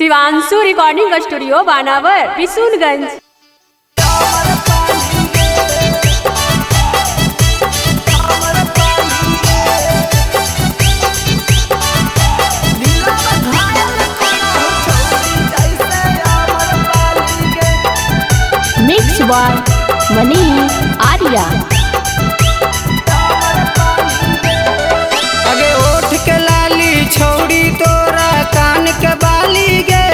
Shivanshu recording studio Banawar Bishunganj. Mix by Mani Arya. अगे ओठ के लाली छोड़ी तोरा कान के बाली गे,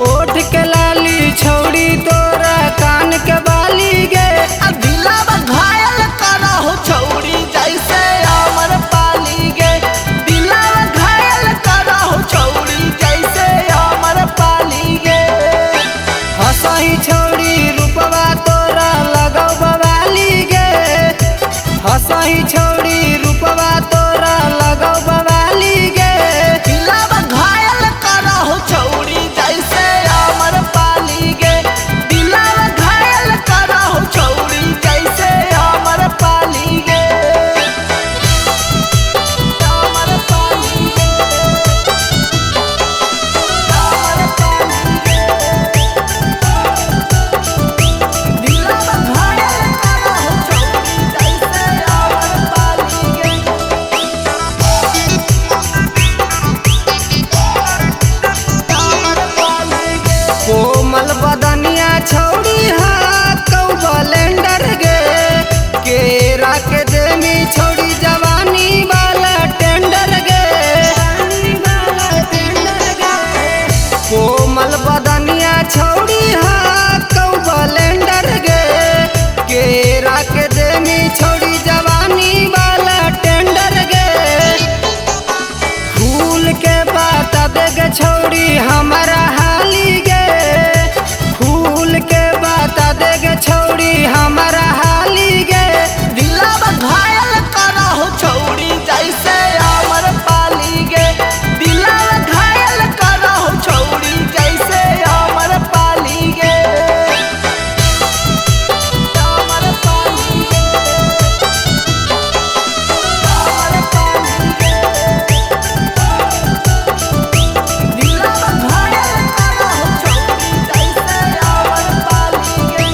ओठ के लाली छोड़ी तोरा कान के बाली गे। दिलावा घायल करा हो छौड़ी जैसे अमर पाली गे, दिलावा घायल करा हो छौड़ी जैसे अमर पाली गे। हंसही छौड़ी रूपवा तोरा लगौ बवाली गे, हंसही छौड़ी रूपवा तोरा लगौ बवाली गे। दिलावा घायल करा हो छौड़ी जैसे अमर पाली गे, दिलावा घायल करा हो छौड़ी जैसे अमर पाली गे, अमर पाली गे, अमर पाली गे। दिलावा घायल करा हो छौड़ी जैसे अमर पाली गे। कोमल बदनिया छौड़ी कौ ब्लेंडर गे, केरा के देनी छौड़ी जवानी वाला टेंडर गे। कोमल बदनिया छौड़ी कौ ब्लेंडर गे, केरा के देनी छौड़ी जवानी वाला टेंडर गे। फूल के बात देगे छौड़ी हमारा हाली गे, फूल के बात देगे छौड़ी हमारा हाली गे। दिलावा घायल करा हो छौड़ी जैसे अमर पाली गे, दिलावा घायल करा हो छौड़ी जैसे अमर पाली गे, अमर पाली गे, अमर पाली गे। दिलावा घायल करा हो छौड़ी जैसे अमर पाली गे,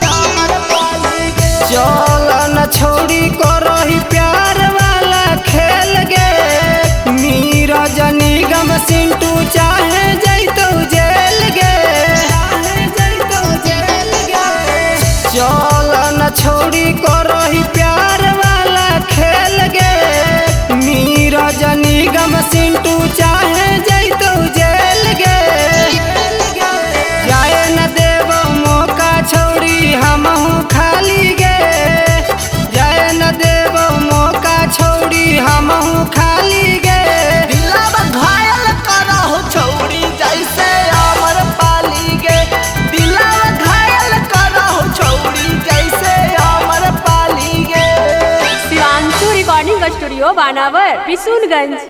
अमर पाली गे। चल न छौड़ी करही प्यार वाला खेल गे, नीरज निगम सिंटू चाहे जैतौ जेल गे, चल न छौड़ी करही प्यार वाला खेल गे, नीरज निगम सिंटू चाहे जैतौ जेल गे। जाए न देव मौका छौड़ी हमहू खाली गे, जाए न देव मौका छौड़ी हमहू खाली गे। दिलावा घायल करा हो छौड़ी जैसे अमर पाली गे, दिलावा घायल करा हो छौड़ी जैसे अमर पाली गे। Shivanshu recording studio Banawar Bishunganj.